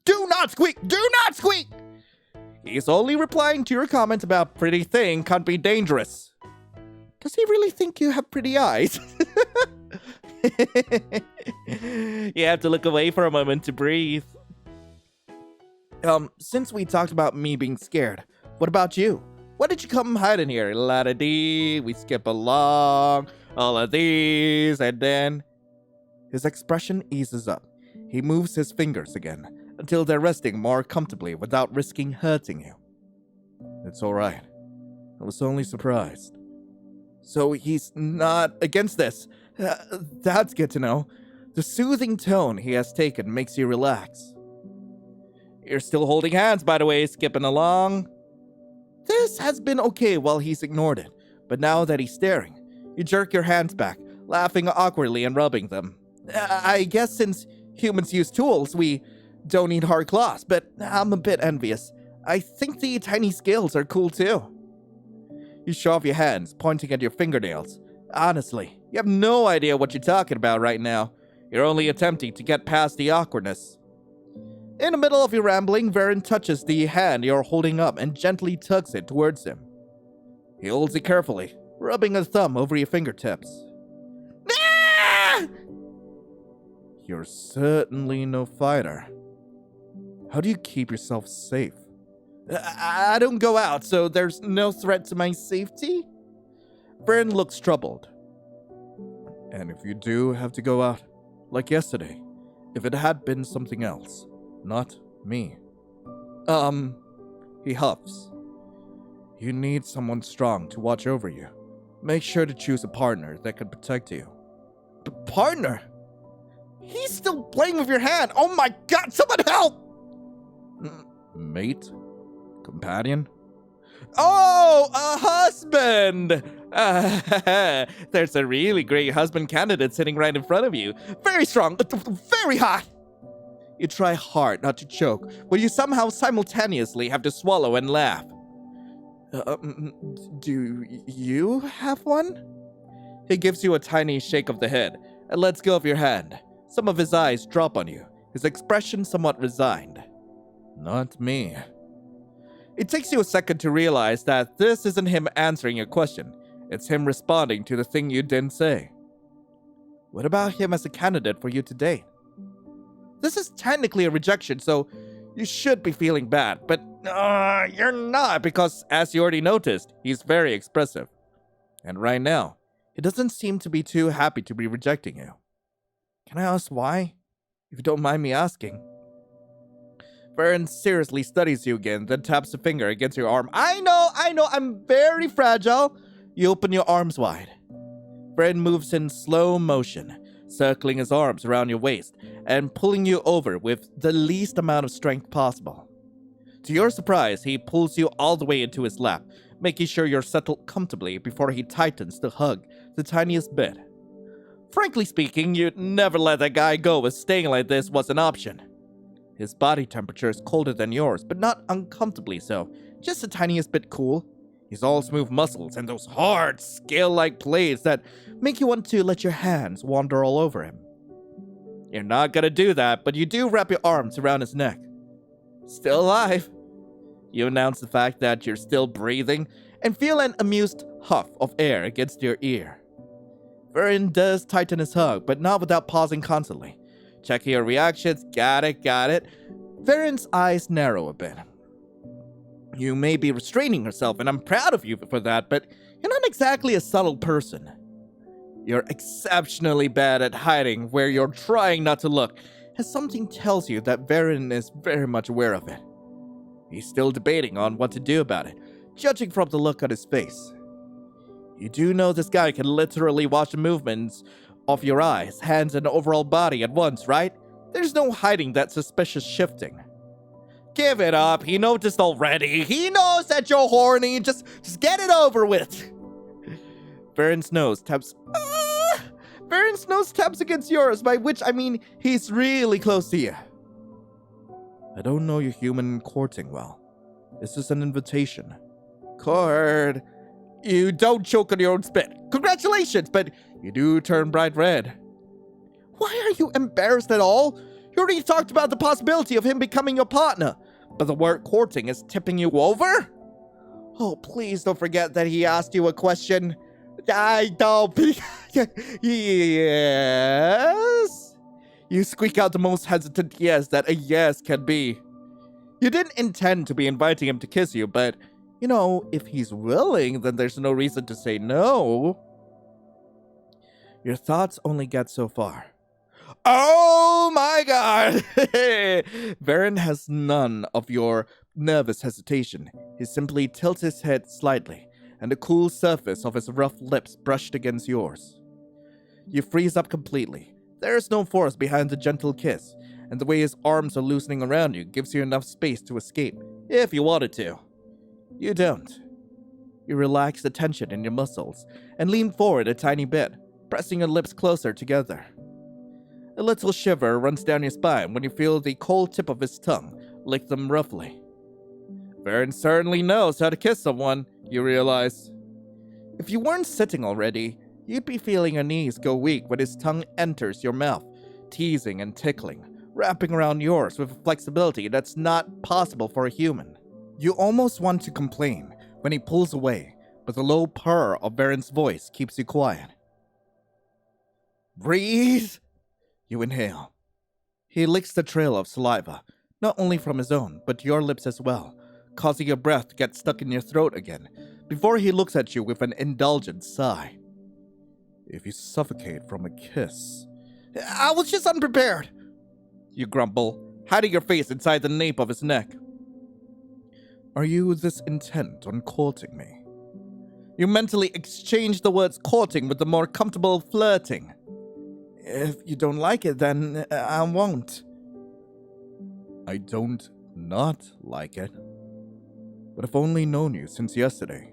do not squeak! Do not squeak! He's only replying to your comment about pretty thing can't be dangerous. Does he really think you have pretty eyes? You have to look away for a moment to breathe. Since we talked about me being scared, what about you? Why did you come hiding here? La-da-dee, we skip along, all of these, and then... His expression eases up. He moves his fingers again, until they're resting more comfortably without risking hurting you. It's alright. I was only surprised. So he's not against this. That's good to know. The soothing tone he has taken makes you relax. You're still holding hands, by the way, skipping along. This has been okay while he's ignored it, but now that he's staring, You jerk your hands back, laughing awkwardly and rubbing them. I guess since humans use tools, we don't need hard claws, but I'm a bit envious. I think the tiny scales are cool too. You show off your hands, pointing at your fingernails. Honestly, you have no idea what you're talking about right now. You're only attempting to get past the awkwardness. In the middle of your rambling, Varen touches the hand you're holding up and gently tugs it towards him. He holds it carefully, rubbing a thumb over your fingertips. Ah! You're certainly no fighter. How do you keep yourself safe? I don't go out, so there's no threat to my safety? Varen looks troubled. And if you do have to go out, like yesterday, if it had been something else, not me. He huffs. You need someone strong to watch over you. Make sure to choose a partner that can protect you. Partner? He's still playing with your hand! Oh my god, someone help! Mate? Companion? Oh, a husband! There's a really great husband candidate sitting right in front of you. Very strong, very hot! You try hard not to choke, but you somehow simultaneously have to swallow and laugh. Do you have one? He gives you a tiny shake of the head and lets go of your hand. Some of his eyes drop on you, his expression somewhat resigned. Not me. It takes you a second to realize that this isn't him answering your question. It's him responding to the thing you didn't say. What about him as a candidate for you to date? This is technically a rejection, so you should be feeling bad, but you're not, because as you already noticed, he's very expressive. And right now, he doesn't seem to be too happy to be rejecting you. Can I ask why? If you don't mind me asking. Varen seriously studies you again, then taps a finger against your arm. I know, I'm very fragile. You open your arms wide. Varen moves in slow motion, circling his arms around your waist and pulling you over with the least amount of strength possible. To your surprise, he pulls you all the way into his lap, making sure you're settled comfortably before he tightens the hug the tiniest bit. Frankly speaking, you'd never let that guy go if staying like this was an option. His body temperature is colder than yours, but not uncomfortably so, just the tiniest bit cool. He's all smooth muscles and those hard, scale-like plates that make you want to let your hands wander all over him. You're not gonna do that, but you do wrap your arms around his neck. Still alive. You announce the fact that you're still breathing and feel an amused huff of air against your ear. Varen does tighten his hug, but not without pausing constantly. Checking your reactions. Got it. Varen's eyes narrow a bit. You may be restraining yourself, and I'm proud of you for that, but you're not exactly a subtle person. You're exceptionally bad at hiding where you're trying not to look, and something tells you that Varen is very much aware of it. He's still debating on what to do about it, judging from the look on his face. You do know this guy can literally watch the movements of your eyes, hands, and overall body at once, right? There's no hiding that suspicious shifting. Give it up, he noticed already. He knows that you're horny. Just get it over with. Varen's nose taps against yours, by which I mean he's really close to you. I don't know your human courting well. This is an invitation. Court. You don't choke on your own spit. Congratulations, but you do turn bright red. Why are you embarrassed at all? You already talked about the possibility of him becoming your partner, but the word courting is tipping you over? Oh, please don't forget that he asked you a question. I don't... Yes? You squeak out the most hesitant yes that a yes can be. You didn't intend to be inviting him to kiss you, but, you know, if he's willing, then there's no reason to say no. Your thoughts only get so far. Oh my god! Varen has none of your nervous hesitation. He simply tilts his head slightly, and the cool surface of his rough lips brushed against yours. You freeze up completely. There is no force behind the gentle kiss, and the way his arms are loosening around you gives you enough space to escape, if you wanted to. You don't. You relax the tension in your muscles and lean forward a tiny bit, pressing your lips closer together. A little shiver runs down your spine when you feel the cold tip of his tongue lick them roughly. Varen certainly knows how to kiss someone, you realize. If you weren't sitting already, you'd be feeling your knees go weak when his tongue enters your mouth, teasing and tickling, wrapping around yours with a flexibility that's not possible for a human. You almost want to complain when he pulls away, but the low purr of Varen's voice keeps you quiet. Breathe! You inhale. He licks the trail of saliva, not only from his own, but your lips as well, causing your breath to get stuck in your throat again, before he looks at you with an indulgent sigh. If you suffocate from a kiss... I was just unprepared! You grumble, hiding your face inside the nape of his neck. Are you this intent on courting me? You mentally exchange the words courting with the more comfortable flirting. If you don't like it, then I won't. I don't not like it. But I've only known you since yesterday.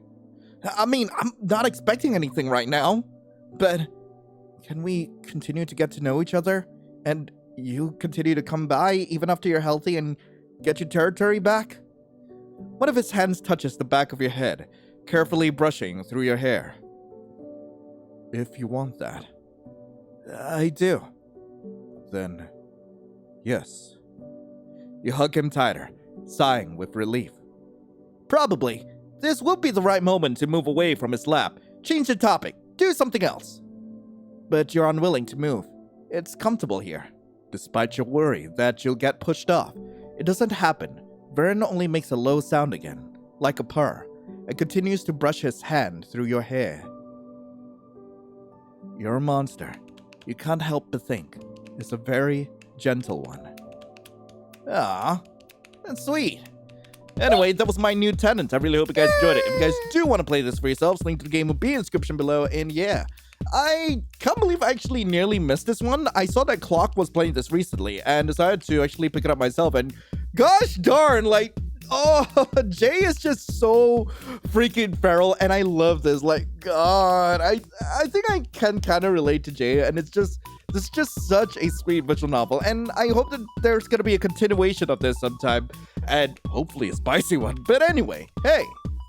I mean, I'm not expecting anything right now. But can we continue to get to know each other? And you continue to come by even after you're healthy and get your territory back? One of his hands touches the back of your head, carefully brushing through your hair. If you want that. I do. Then, yes. You hug him tighter, sighing with relief. Probably, this would be the right moment to move away from his lap, change the topic, do something else. But you're unwilling to move. It's comfortable here. Despite your worry that you'll get pushed off, it doesn't happen. Varen only makes a low sound again, like a purr, and continues to brush his hand through your hair. You're a monster. You can't help but think it's a very gentle one. Ah, that's sweet. Anyway, that was my new Tenant. I really hope you guys enjoyed it. If you guys do want to play this for yourselves, link to the game will be in the description below. And yeah, I can't believe I actually nearly missed this one. I saw that Clock was playing this recently and decided to actually pick it up myself. And gosh darn, like, oh, Jay is just so freaking feral, and I love this. Like, God, I think I can kind of relate to Jay, and this is just such a sweet visual novel, and I hope that there's gonna be a continuation of this sometime, and hopefully a spicy one. But anyway, hey,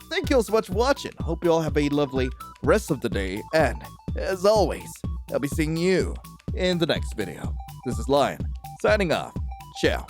thank you all so much for watching. Hope you all have a lovely rest of the day, and as always, I'll be seeing you in the next video. This is Lion, signing off. Ciao.